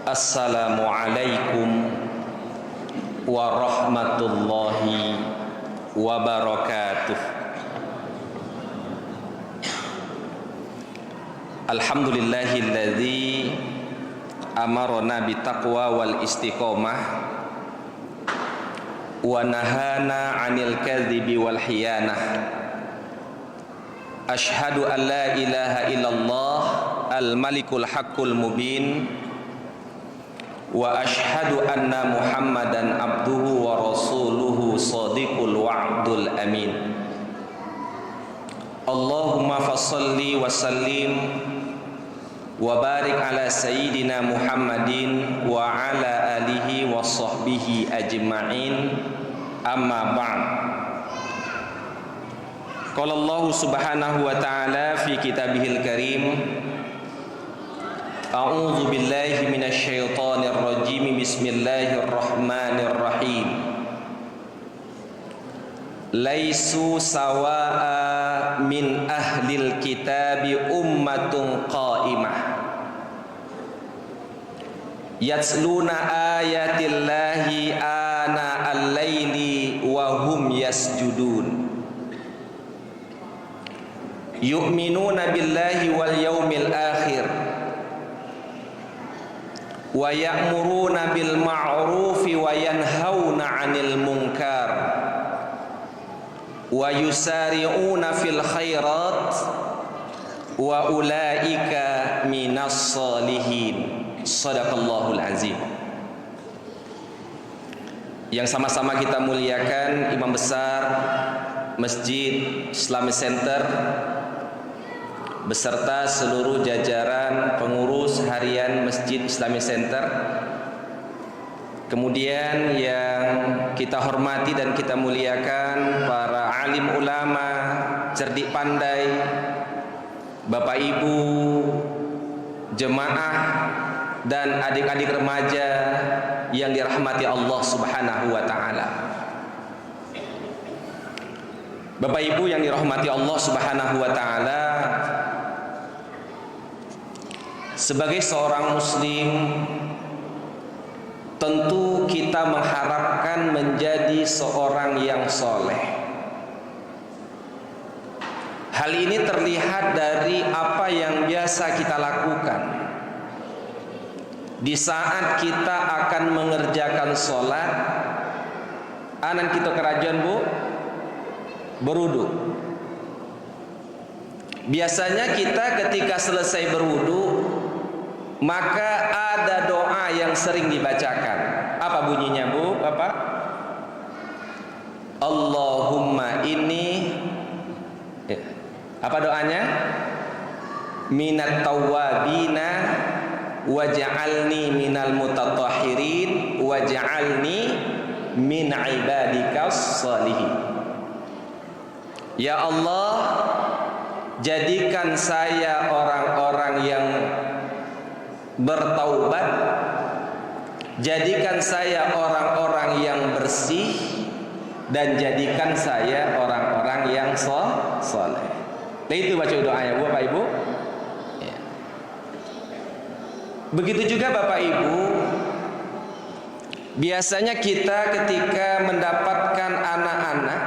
Assalamualaikum warahmatullahi wabarakatuh. Alhamdulillahilladzi amarona bitaqwa wal istiqomah wa nahana 'anil kadhibi wal khiyanah. Ashhadu an la ilaha illallah al-malikul haqqul mubin wa ashhadu anna Muhammadan abduhu wa rasuluhu shadiqul wa'dul amin. Allahumma fassalli wa sallim wa barik ala sayyidina Muhammadin wa ala alihi wa sahbihi ajma'in, amma ba'd. Qala Allah subhanahu wa ta'ala fi kitabihil karim, a'udzu billahi minasy syaithanir rajim, bismillahirrahmanirrahim. Laisu sawa'a min ahlil kitabi ummatun qa'imah yatsluna ayatillahi ana al-laili wa hum yasjudun yu'minuna billahi wal yawmil akhir wa ya'muruna bil ma'rufi wa yanhauna 'anil munkar wa yusari'una fil khairat wa ulaika minas solihin. Shadaqallahul azim. Yang sama-sama kita muliakan Imam Besar Masjid Islamic Center beserta seluruh jajaran pengurus harian Masjid Islamic Center. Kemudian yang kita hormati dan kita muliakan para alim ulama, cerdik pandai, Bapak Ibu, jemaah dan adik-adik remaja yang dirahmati Allah Subhanahu wa taala. Bapak Ibu yang dirahmati Allah Subhanahu wa taala, sebagai seorang muslim tentu kita mengharapkan menjadi seorang yang soleh. Hal ini terlihat dari apa yang biasa kita lakukan. Di saat kita akan mengerjakan sholat, anan kita kerajaan bu, berwudu. Biasanya kita ketika selesai berwudu, maka ada doa yang sering dibacakan. Apa bunyinya bu, Bapak? Allahumma inni, apa doanya? Minat tawwabina waj'alni minal mutatahhirin waj'alni min ibadikas shalihin. Ya Allah, jadikan saya orang-orang yang bertaubat, jadikan saya orang-orang yang bersih, dan jadikan saya orang-orang yang soleh. Nah itu baca doanya Bapak Ibu ya. Begitu juga Bapak Ibu, biasanya kita ketika mendapatkan anak-anak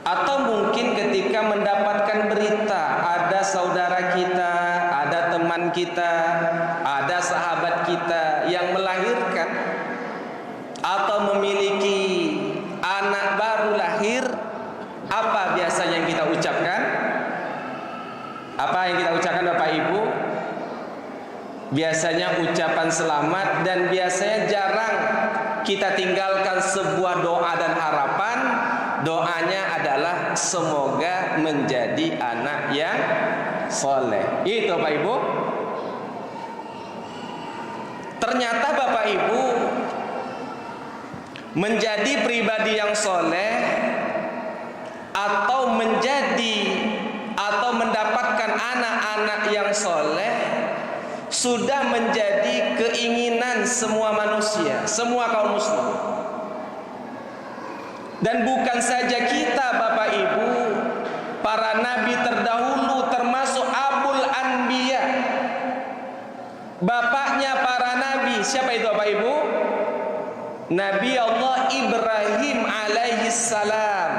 atau mungkin ketika mendapatkan berita ada saudara kita, ada teman kita, ada sahabat kita yang melahirkan atau memiliki anak baru lahir, apa biasanya yang kita ucapkan? Apa yang kita ucapkan Bapak Ibu? Biasanya ucapan selamat, dan biasanya jarang kita tinggalkan sebuah doa dan harapan. Doanya adalah semoga menjadi anak yang soleh. Itu Bapak Ibu. Ternyata Bapak Ibu, menjadi pribadi yang soleh atau mendapatkan anak-anak yang soleh sudah menjadi keinginan semua manusia, semua kaum muslim. Dan bukan saja kita Bapak Ibu, para nabi terdahulu termasuk Abul Anbiya, bapaknya para nabi. Siapa itu Bapak Ibu? Nabi Allah Ibrahim alaihi salam.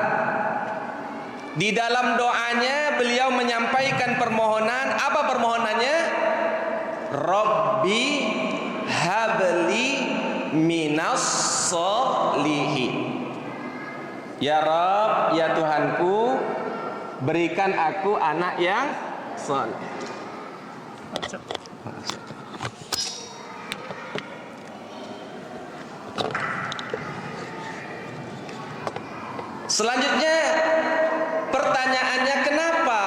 Di dalam doanya beliau menyampaikan permohonan. Apa permohonannya? Rabbi habli minas solihin. Ya Rabb, ya Tuhanku, berikan aku anak yang saleh. Selanjutnya pertanyaannya, kenapa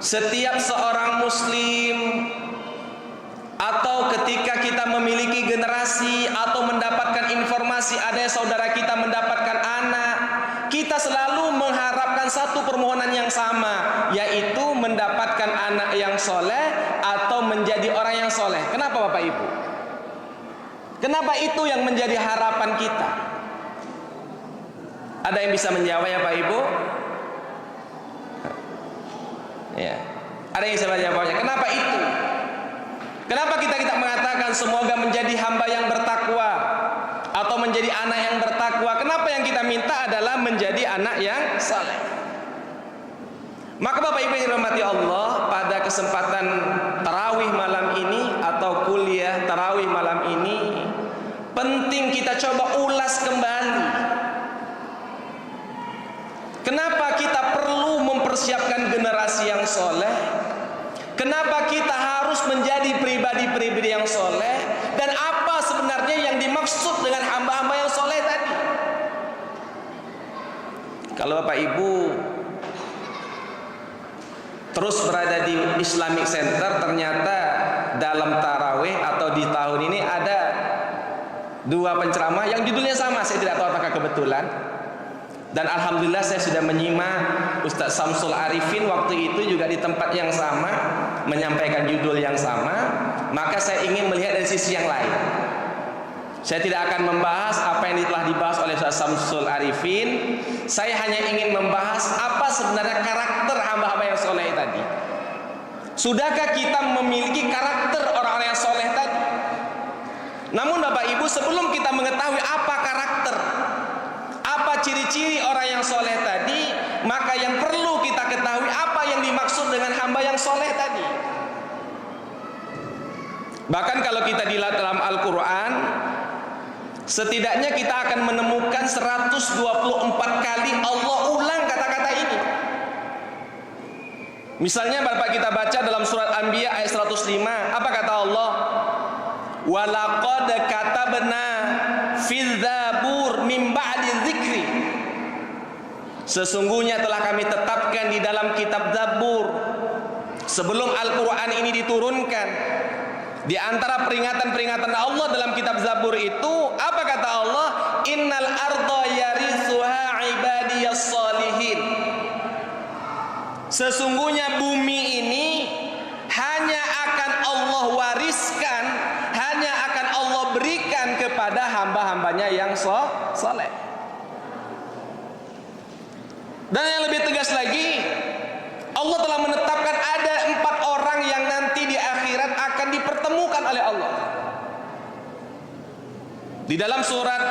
setiap seorang muslim atau ketika kita memiliki generasi atau mendapatkan informasi ada saudara kita mendapatkan anak, kita selalu mengharapkan satu permohonan yang sama, yaitu mendapatkan anak yang soleh atau menjadi orang yang soleh. Kenapa Bapak Ibu? Kenapa itu yang menjadi harapan kita? Ada yang bisa menjawab ya Pak Ibu? Ya. Ada yang bisa menjawabnya? Kenapa itu? Kenapa kita mengatakan semoga menjadi hamba yang bertakwa atau menjadi anak yang bertakwa? Kenapa yang kita minta adalah menjadi anak yang saleh? Maka Bapak Ibu yang dirahmati Allah, pada kesempatan tarawih malam ini atau kuliah tarawih malam ini, penting kita coba ulas kembali. Kenapa kita perlu mempersiapkan generasi yang soleh? Kenapa kita harus menjadi pribadi-pribadi yang soleh? Dan apa sebenarnya yang dimaksud dengan hamba-hamba yang soleh tadi? Kalau Bapak Ibu terus berada di Islamic Center, ternyata dalam tarawih atau di tahun ini ada dua penceramah yang judulnya sama. Saya tidak tahu apakah kebetulan. Dan alhamdulillah saya sudah menyimak Ustaz Samsul Arifin waktu itu juga di tempat yang sama menyampaikan judul yang sama. Maka saya ingin melihat dari sisi yang lain. Saya tidak akan membahas apa yang telah dibahas oleh Ustaz Samsul Arifin. Saya hanya ingin membahas apa sebenarnya karakter hamba-hamba yang soleh tadi. Sudahkah kita memiliki karakter orang-orang yang soleh tadi? Namun Bapak Ibu, sebelum kita mengetahui apa karakter, apa ciri-ciri orang yang soleh tadi, maka yang perlu kita ketahui apa yang dimaksud dengan hamba yang soleh tadi. Bahkan kalau kita dilihat dalam Al-Quran, setidaknya kita akan menemukan 124 kali Allah ulang kata-kata ini. Misalnya Bapak kita baca dalam surat Anbiya ayat 105, apa kata Allah? Walaqad katabna fil zabur min ba'di dzikri. Sesungguhnya telah kami tetapkan di dalam kitab Zabur sebelum Al-Quran ini diturunkan. Di antara peringatan-peringatan Allah dalam kitab Zabur itu, apa kata Allah? Innal arda yarithuha ibadiyas salihin. Sesungguhnya bumi ini hanya akan Allah wariskan, hanya akan Allah berikan kepada hamba-hambanya yang soleh. Dan yang lebih tegas lagi, Allah telah menetapkan ada 4 orang yang nanti di akhirat akan dipertemukan oleh Allah. Di dalam surat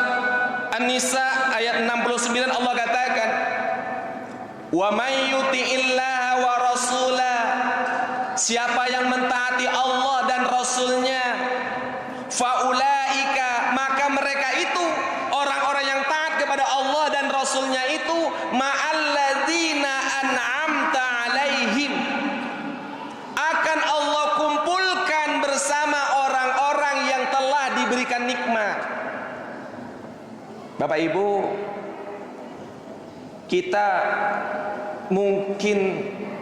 An-Nisa ayat 69 Allah katakan, "Wa may yuti'illaha wa rasulah." Siapa yang mentaati Allah dan Rasulnya, faulaika, maka mereka itu orang-orang yang taat kepada Allah dan Rasulnya itu, ma'alladzina an'amta alaihim, akan Allah kumpulkan bersama orang-orang yang telah diberikan nikmat. Bapak Ibu, kita mungkin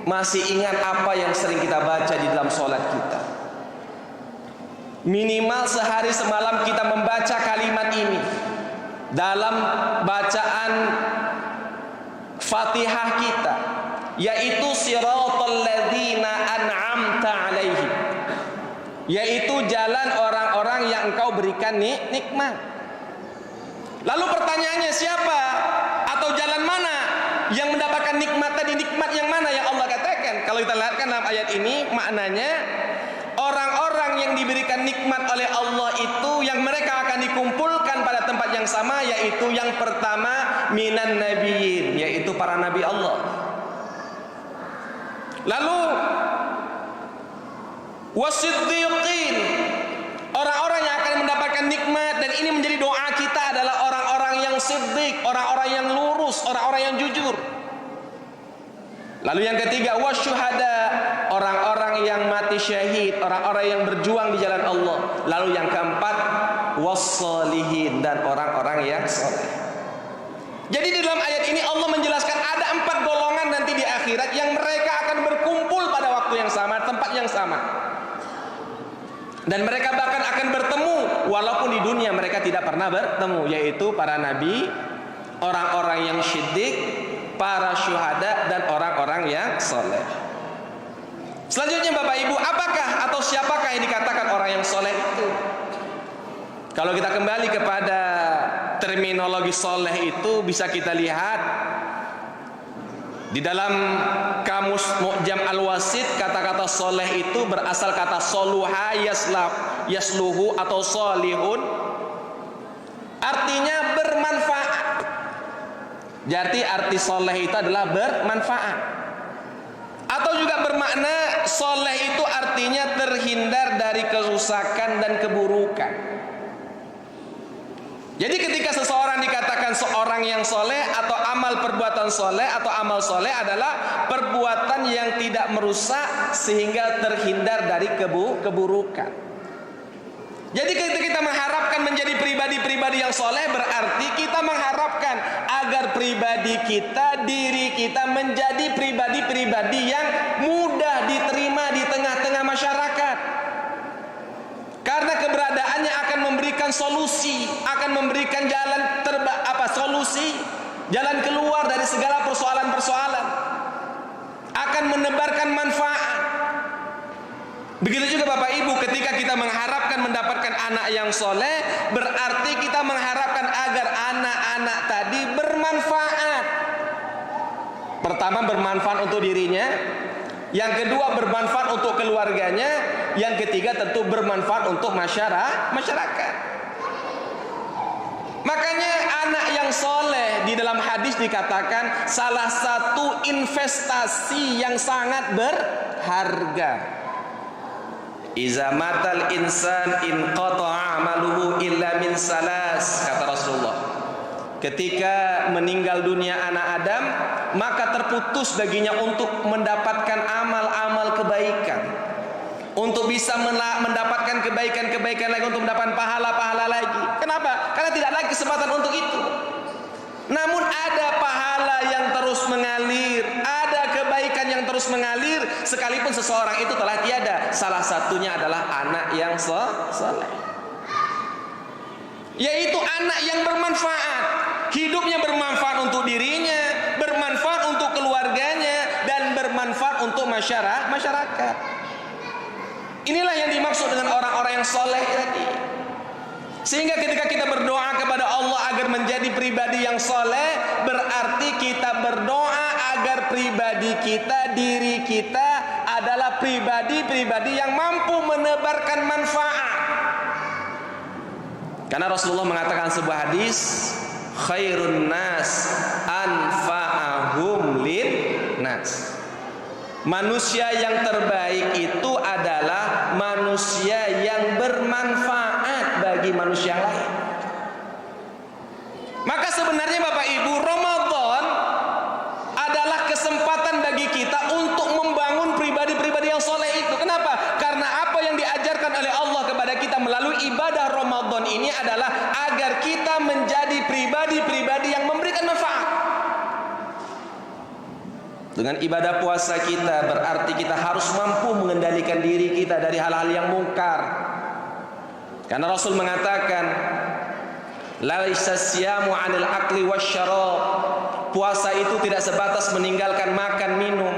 masih ingat apa yang sering kita baca di dalam sholat kita. Minimal sehari semalam kita membaca kalimat ini dalam bacaan Fatihah kita, yaitu siratal ladzina an'amta alaihim, yaitu jalan orang-orang yang Engkau berikan nikmat. Lalu pertanyaannya, siapa atau jalan mana yang mendapatkan nikmat tadi? Nikmat yang mana yang Allah katakan? Kalau kita lihatkan dalam ayat ini, maknanya orang-orang yang diberikan nikmat oleh Allah itu yang mereka akan dikumpulkan pada tempat yang sama, yaitu yang pertama minan nabiyyin, yaitu para nabi Allah. Lalu wasiddiqin, orang-orang yang akan mendapatkan nikmat, dan ini menjadi doa kita adalah orang-orang yang siddiq, orang-orang yang lurus, orang-orang yang jujur. Lalu yang ketiga wasyuhada, orang-orang yang mati syahid, orang-orang yang berjuang di jalan Allah. Lalu yang keempat wassalihin, dan orang-orang yang saleh. Jadi di dalam ayat ini Allah menjelaskan ada 4 golongan nanti di akhirat yang mereka akan berkumpul pada waktu yang sama, tempat yang sama. Dan mereka bahkan akan bertemu walaupun di dunia mereka tidak pernah bertemu, yaitu para nabi, orang-orang yang siddiq, para syuhada, dan orang-orang yang soleh. Selanjutnya Bapak Ibu, apakah atau siapakah yang dikatakan orang yang soleh itu? Kalau kita kembali kepada terminologi soleh itu bisa kita lihat di dalam kamus Mu'jam Al-Wasit, kata-kata soleh itu berasal kata soluha yasluhu atau solihun, artinya bermanfaat. Jadi arti soleh itu adalah bermanfaat. Atau juga bermakna soleh itu artinya terhindar dari kerusakan dan keburukan. Jadi ketika seseorang dikatakan seorang yang soleh atau amal perbuatan soleh atau amal soleh adalah perbuatan yang tidak merusak sehingga terhindar dari keburukan. Jadi ketika kita mengharapkan menjadi pribadi-pribadi yang soleh, berarti kita mengharapkan agar pribadi kita, diri kita menjadi pribadi-pribadi yang mudah diterima di tengah-tengah masyarakat. Karena keberadaannya akan memberikan solusi, akan memberikan solusi, jalan keluar dari segala persoalan-persoalan, akan menebarkan manfaat. Begitu juga Bapak Ibu, ketika kita mengharapkan mendapatkan anak yang soleh, berarti kita mengharapkan agar anak-anak tadi bermanfaat. Pertama, bermanfaat untuk dirinya. Yang kedua, bermanfaat untuk keluarganya. Yang ketiga, tentu bermanfaat untuk masyarakat. Makanya anak yang soleh di dalam hadis dikatakan salah satu investasi yang sangat berharga. Iza matal insan in qata'a amaluhu illa min salas, kata Rasulullah. Ketika meninggal dunia anak Adam, maka terputus baginya untuk mendapatkan amal-amal kebaikan, untuk bisa mendapatkan kebaikan-kebaikan lagi, untuk mendapatkan pahala-pahala lagi. Kenapa? Karena tidak ada kesempatan untuk itu. Namun ada pahala yang terus mengalir, ada kebaikan yang terus mengalir, sekalipun seseorang itu telah tiada. Salah satunya adalah anak yang soleh, yaitu anak yang bermanfaat. Hidupnya bermanfaat untuk dirinya, bermanfaat untuk keluarganya, dan bermanfaat untuk masyarakat. Inilah yang dimaksud dengan orang-orang yang soleh tadi. Sehingga ketika kita berdoa kepada Allah agar menjadi pribadi yang soleh, berarti kita berdoa agar pribadi kita, diri kita adalah pribadi-pribadi yang mampu menebarkan manfaat. Karena Rasulullah mengatakan sebuah hadis, khairun nas anfa'ahum lin nas. Manusia yang terbaik itu adalah manusia yang bermanfaat bagi manusia lain. Maka sebenarnya Bapak Ibu, Ramadan adalah kesempatan bagi kita untuk membangun pribadi-pribadi yang soleh itu. Kenapa? Karena apa yang diajarkan oleh Allah kepada kita melalui ibadah Ramadan ini adalah agar kita menjadi pribadi-pribadi yang memberikan manfaat. Dengan ibadah puasa kita berarti kita harus mampu mengendalikan diri kita dari hal-hal yang mungkar. Karena Rasul mengatakan, laisa siyamu 'anil akli wasyarab. Puasa itu tidak sebatas meninggalkan makan minum.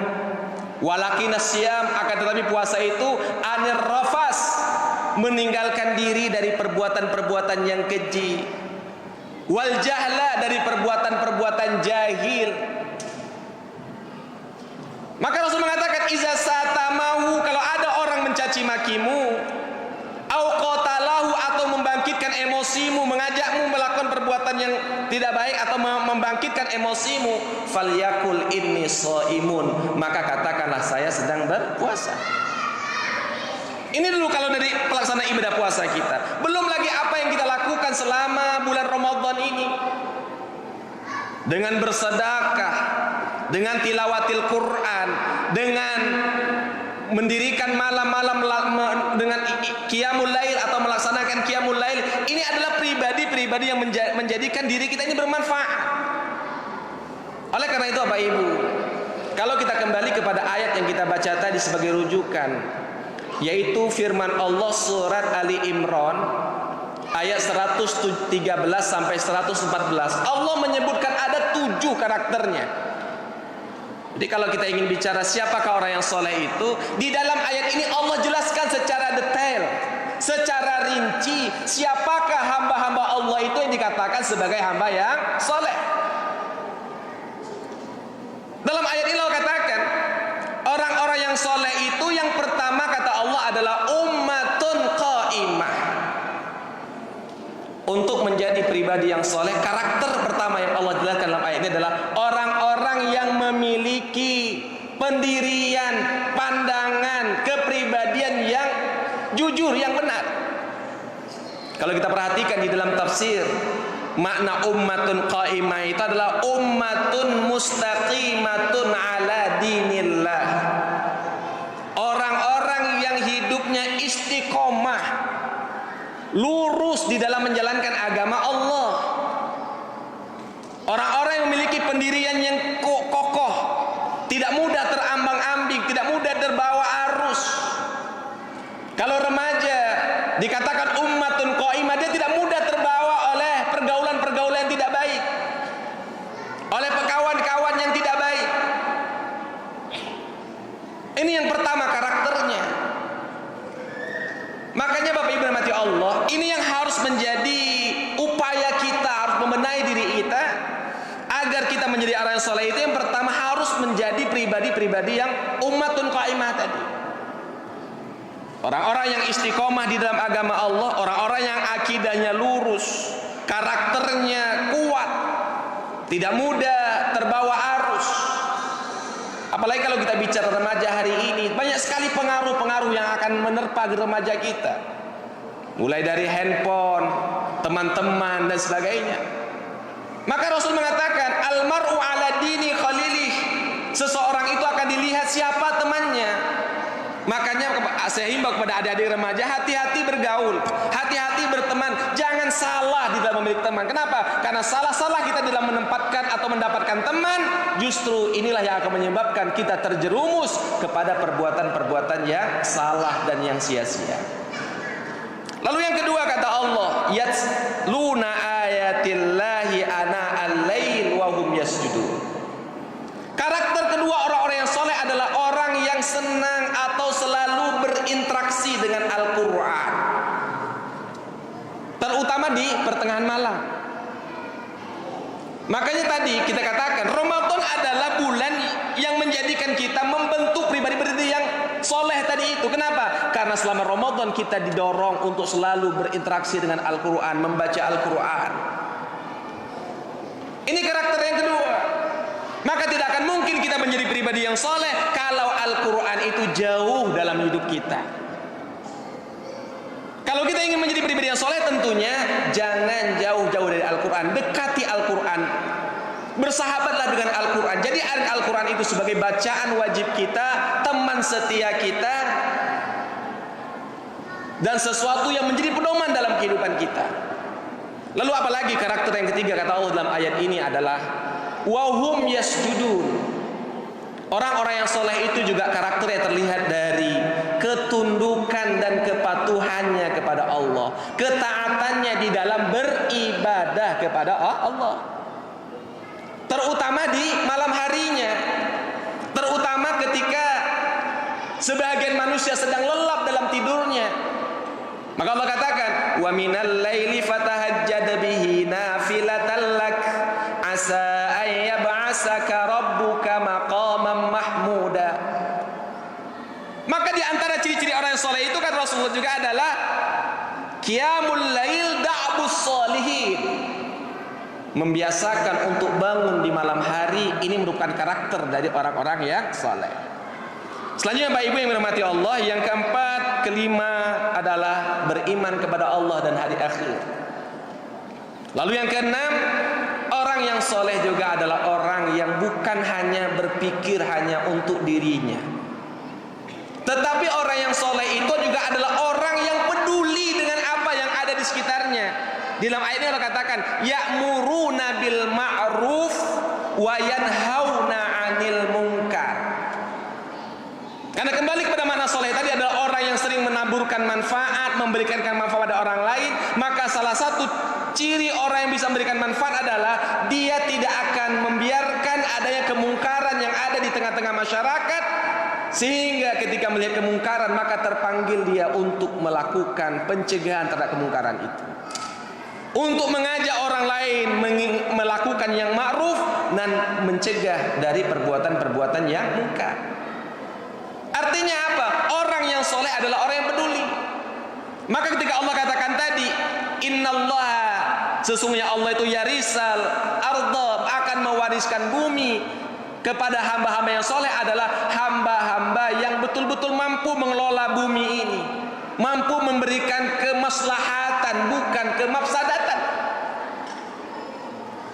Walakin siyam, akan tetapi puasa itu 'anil rafas, meninggalkan diri dari perbuatan-perbuatan yang keji. Wal jahla, dari perbuatan-perbuatan jahil. Maka Rasul mengatakan, iza satamahu, kalau ada orang mencaci makimu, emosimu, mengajakmu melakukan perbuatan yang tidak baik atau membangkitkan emosimu, falyakul inni shaimun, maka katakanlah saya sedang berpuasa. Ini dulu kalau dari pelaksana ibadah puasa kita. Belum lagi apa yang kita lakukan selama bulan Ramadan ini. Dengan bersedekah, dengan tilawatil Quran, dengan mendirikan malam-malam dengan qiyamul lail atau melaksanakan qiyamul lail. Ini adalah pribadi-pribadi yang menjadikan diri kita ini bermanfaat. Oleh karena itu Bapak Ibu, kalau kita kembali kepada ayat yang kita baca tadi sebagai rujukan, yaitu firman Allah surat Ali Imran ayat 113 sampai 114. Allah menyebutkan ada 7 karakternya. Jadi kalau kita ingin bicara siapakah orang yang soleh itu, di dalam ayat ini Allah jelaskan secara detail, secara rinci, siapakah hamba-hamba Allah itu yang dikatakan sebagai hamba yang soleh. Dalam ayat ini Allah katakan, orang-orang yang soleh itu yang pertama kata Allah adalah ummatun qaimah. Untuk menjadi pribadi yang soleh, karakter pertama yang Allah jelaskan dalam ayat ini adalah orang-orang yang memiliki pendirian, pandangan, kepribadian yang jujur, yang benar. Kalau kita perhatikan di dalam tafsir, makna ummatun qaimah itu adalah ummatun mustaqimatun ala dinillah. Orang-orang yang hidupnya istiqomah, lurus di dalam menjalankan agama Allah. Orang-orang yang memiliki pendirian yang kokoh, tidak mudah terambang-ambing, tidak mudah terbawa arus. Kalau remaja dikatakan ummatun qaimah, dia tidak mudah terbawa oleh pergaulan-pergaulan yang tidak baik, oleh kawan-kawan yang tidak baik. Ini yang pertama karakternya. Makanya Bapak Ibu rahmati Allah, ini yang harus menjadi upaya kita, harus membenahi diri kita agar kita menjadi orang yang soleh itu. Yang pertama harus menjadi pribadi-pribadi yang ummatun qaimah tadi. Orang-orang yang istiqomah di dalam agama Allah, orang-orang yang akidahnya lurus, karakternya kuat, tidak mudah terbawa arus. Apalagi kalau kita bicara remaja hari ini, banyak sekali pengaruh-pengaruh yang akan menerpa remaja kita. Mulai dari handphone, teman-teman dan sebagainya. Maka Rasul mengatakan, almar'u ala dini khalilih. Seseorang itu akan dilihat siapa temannya. Makanya saya himbau kepada adik-adik remaja, hati-hati bergaul, hati-hati berteman, jangan salah di dalam memilih teman. Kenapa? Karena salah-salah kita dalam menempatkan atau mendapatkan teman, justru inilah yang akan menyebabkan kita terjerumus kepada perbuatan-perbuatan yang salah dan yang sia-sia. Lalu yang kedua kata Allah, yatluna ayatillahi ana al-lail wa hum yasjudun. Karakter kedua orang-orang yang soleh adalah orang yang senang atau selalu berinteraksi dengan Al-Quran, terutama di pertengahan malam. Makanya tadi kita katakan Ramadan adalah bulan yang menjadikan kita membentuk pribadi-pribadi yang soleh tadi itu. Kenapa? Karena selama Ramadan kita didorong untuk selalu berinteraksi dengan Al-Quran, membaca Al-Quran. Ini karakter yang kedua. Maka tidak akan mungkin kita menjadi pribadi yang soleh kalau Al-Quran itu jauh dalam hidup kita. Kalau kita ingin menjadi pribadi yang soleh, tentunya jangan jauh-jauh dari Al-Quran. Dekati Al-Quran, bersahabatlah dengan Al-Quran. Jadi Al-Quran itu sebagai bacaan wajib kita, teman setia kita, dan sesuatu yang menjadi pedoman dalam kehidupan kita. Lalu apalagi karakter yang ketiga kata Allah dalam ayat ini adalah wahum yasjudun. Orang-orang yang soleh itu juga karakternya terlihat dari ketundukan dan kepatuhannya kepada Allah, ketaatannya di dalam beribadah kepada Allah, terutama di malam harinya, terutama ketika sebagian manusia sedang lelap dalam tidurnya. Maka Allah katakan, wa minal laili fatahajjad bihi nafilatan lak asa ay yab'asaka rabbuka maqaman mahmuda. Maka di antara ciri-ciri orang yang soleh itu kan Rasulullah juga adalah qiyamul lail da'bus sholihin. Membiasakan untuk bangun di malam hari, ini merupakan karakter dari orang-orang yang saleh. Selanjutnya Bapak Ibu yang dirahmati Allah, yang keempat, kelima adalah beriman kepada Allah dan hari akhir. Lalu yang keenam, orang yang soleh juga adalah orang yang bukan hanya berpikir hanya untuk dirinya, tetapi orang yang soleh itu juga adalah orang yang peduli dengan apa yang ada di sekitarnya. Di dalam ayat ini Allah katakan, ya'muruna bil ma'ruf wa yanhauna 'anil munkar. Karena kembali kepada makna soleh tadi adalah orang yang sering menaburkan manfaat, memberikan manfaat pada orang lain. Maka salah satu ciri orang yang bisa memberikan manfaat adalah dia tidak akan membiarkan adanya kemungkaran yang ada di tengah-tengah masyarakat, sehingga ketika melihat kemungkaran maka terpanggil dia untuk melakukan pencegahan terhadap kemungkaran itu, untuk mengajak orang lain melakukan yang ma'ruf dan mencegah dari perbuatan-perbuatan yang mungkar. Artinya apa? Orang yang soleh adalah orang yang peduli. Maka ketika Allah katakan tadi, innallaha, sesungguhnya Allah itu yarisal arda, akan mewariskan bumi kepada hamba-hamba yang soleh, adalah hamba-hamba yang betul-betul mampu mengelola bumi ini, mampu memberikan kemaslahatan bukan kemafsadatan.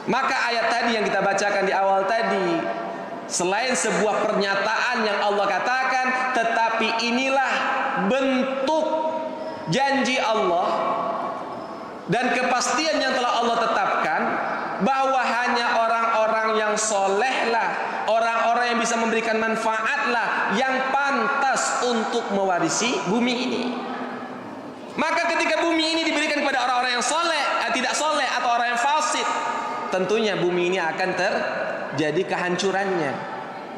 Maka ayat tadi yang kita bacakan di awal tadi, selain sebuah pernyataan yang Allah katakan, tetapi inilah bentuk janji Allah dan kepastian yang telah Allah tetapkan, bahwa hanya orang-orang yang solehlah, orang-orang yang bisa memberikan manfaatlah yang pantas untuk mewarisi bumi ini. Maka ketika bumi ini diberikan kepada orang-orang yang soleh, tidak soleh atau orang yang fasid, tentunya bumi ini akan terjadi kehancurannya.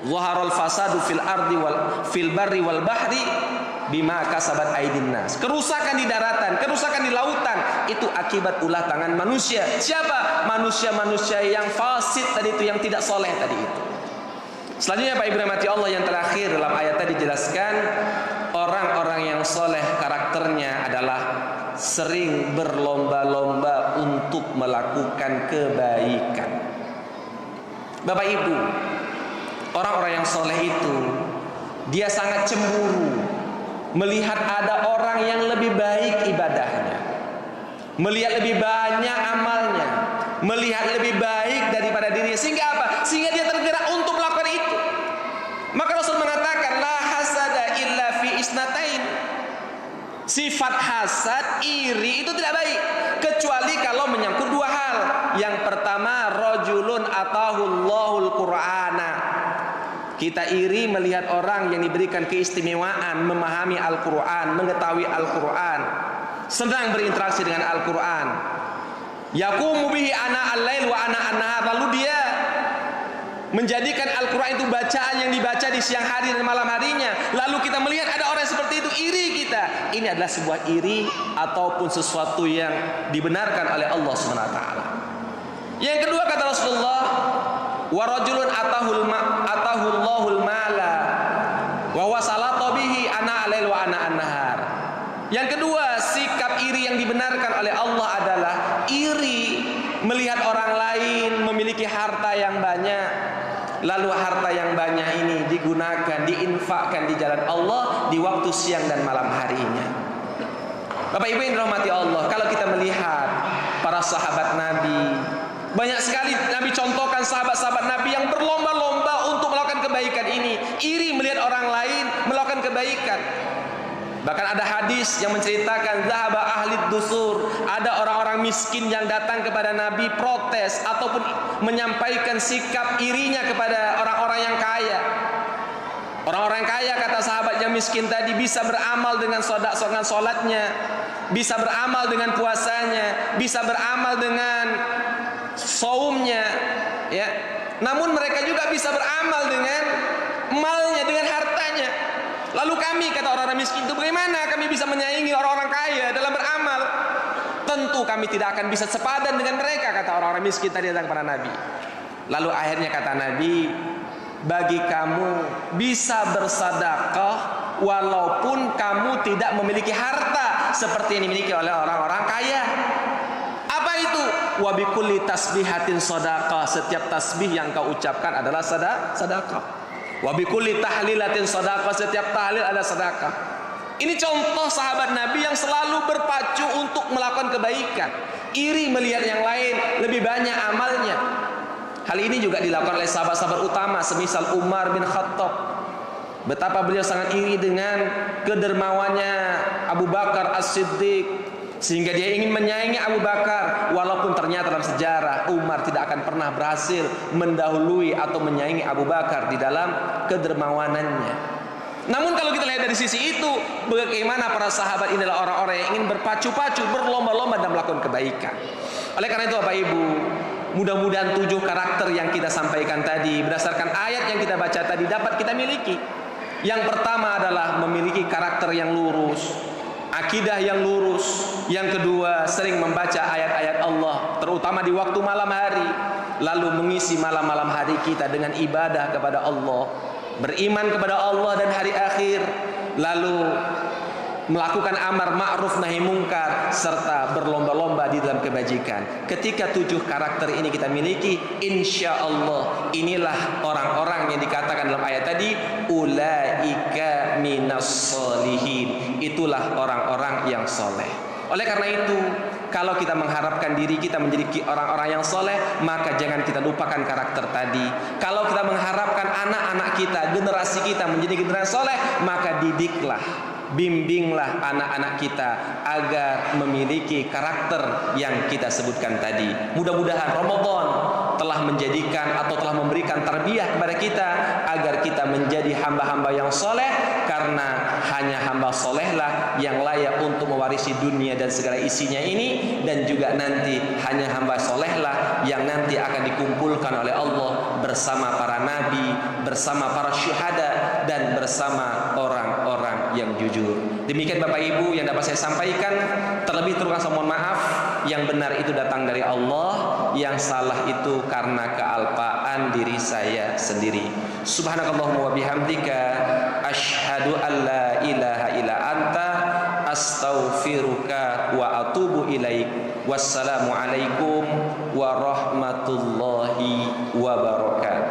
Zaharul fasadu fil ardi wal fil barri wal bahri bima kasabat aydin nas. Kerusakan di daratan, kerusakan di lautan, itu akibat ulah tangan manusia. Siapa? Manusia-manusia yang fasid tadi itu, yang tidak soleh tadi itu. Selanjutnya Pak Ibrahim mati Allah, yang terakhir dalam ayat tadi dijelaskan, orang-orang yang soleh karakternya adalah sering berlomba-lomba untuk melakukan kebaikan. Bapak Ibu, orang-orang yang soleh itu dia sangat cemburu melihat ada orang yang lebih baik ibadahnya, melihat lebih banyak amalnya, melihat lebih baik daripada dirinya. Sehingga apa? Sehingga dia tergerak untuk melakukan itu. Maka Rasul mengatakan, la hasada illa fi isnatain. Sifat hasad, iri itu tidak baik kecuali kalau menyangkut dua hal. Yang pertama, rajulun atahullahul qur'ana. Kita iri melihat orang yang diberikan keistimewaan memahami Al-Quran, mengetahui Al-Quran, sedang berinteraksi dengan Al-Quran. Yaqumu bihi ana al-lail wa ana an-nahar. Lalu dia menjadikan Al-Quran itu bacaan yang dibaca di siang hari dan malam harinya. Lalu kita melihat ada orang seperti itu, iri kita. Ini adalah sebuah iri ataupun sesuatu yang dibenarkan oleh Allah SWT. Yang kedua kata Rasulullah, wa rajulun atahullahul mala wa wasalata bihi ana alail wa ana an-nahar. Yang kedua, sikap iri yang dibenarkan oleh Allah adalah iri melihat orang lain memiliki harta yang banyak, lalu harta yang banyak ini digunakan, diinfakkan di jalan Allah di waktu siang dan malam harinya. Bapak Ibu yang dirahmati Allah, kalau kita melihat para sahabat Nabi, banyak sekali Nabi contohkan sahabat-sahabat Nabi yang berlomba-lomba untuk melakukan kebaikan ini, iri melihat orang lain melakukan kebaikan. Bahkan ada hadis yang menceritakan zahaba ahli dusur, ada orang-orang miskin yang datang kepada Nabi protes ataupun menyampaikan sikap irinya kepada orang-orang yang kaya. Orang-orang kaya, kata sahabat yang miskin tadi, bisa beramal dengan solatnya, bisa beramal dengan puasanya, bisa beramal dengan saumnya, ya. Namun mereka juga bisa beramal dengan malnya, dengan hartanya. Lalu kami, kata orang-orang miskin itu, bagaimana kami bisa menyaingi orang-orang kaya dalam beramal? Tentu kami tidak akan bisa sepadan dengan mereka, kata orang-orang miskin tadi datang kepada Nabi. Lalu akhirnya kata Nabi, bagi kamu bisa bersedekah walaupun kamu tidak memiliki harta seperti yang dimiliki oleh orang-orang kaya. Apa itu? Wa bikulli tasbihatin shadaqah. Setiap tasbih yang kau ucapkan adalah sedekah. Wa bikulli tahlilatin shadaqah. Setiap tahlil ada sedekah. Ini contoh sahabat Nabi yang selalu berpacu untuk melakukan kebaikan. Iri melihat yang lain lebih banyak amalnya. Hal ini juga dilakukan oleh sahabat-sahabat utama semisal Umar bin Khattab. Betapa beliau sangat iri dengan kedermawannya Abu Bakar As-Siddiq, sehingga dia ingin menyaingi Abu Bakar, walaupun ternyata dalam sejarah Umar tidak akan pernah berhasil mendahului atau menyaingi Abu Bakar di dalam kedermawanannya. Namun kalau kita lihat dari sisi itu, bagaimana para sahabat inilah orang-orang yang ingin berpacu-pacu, berlomba-lomba dalam melakukan kebaikan. Oleh karena itu Bapak Ibu, mudah-mudahan 7 karakter yang kita sampaikan tadi berdasarkan ayat yang kita baca tadi dapat kita miliki. Yang pertama adalah memiliki karakter yang lurus, akidah yang lurus. Yang kedua, sering membaca ayat-ayat Allah, terutama di waktu malam hari, lalu mengisi malam-malam hari kita dengan ibadah kepada Allah, beriman kepada Allah dan hari akhir, lalu melakukan amar ma'ruf nahi mungkar, serta berlomba-lomba di dalam kebajikan. Ketika 7 karakter ini kita miliki, insya Allah inilah orang-orang yang dikatakan dalam ayat tadi, ulaika minas solihin. Itulah orang-orang yang soleh. Oleh karena itu, kalau kita mengharapkan diri kita menjadi orang-orang yang soleh, maka jangan kita lupakan karakter tadi. Kalau kita mengharapkan anak-anak kita, generasi kita menjadi generasi soleh, maka didiklah, bimbinglah anak-anak kita agar memiliki karakter yang kita sebutkan tadi. Mudah-mudahan Ramadan telah menjadikan atau telah memberikan tarbiyah kepada kita agar kita menjadi hamba-hamba yang soleh, karena hanya hamba solehlah yang layak untuk mewarisi dunia dan segala isinya ini, dan juga nanti hanya hamba solehlah yang nanti akan dikumpulkan oleh Allah bersama para nabi, bersama para syuhada, dan bersama orang-orang yang jujur. Demikian Bapak Ibu yang dapat saya sampaikan. Terlebih terus mohon maaf, yang benar itu datang dari Allah, yang salah itu karena kealpaan diri saya sendiri. Subhanakallahumma wa bihamdika asyhadu an la ilaha illa anta astaghfiruka wa atubu ilaik. Wassalamu alaikum warahmatullahi wabarakatuh.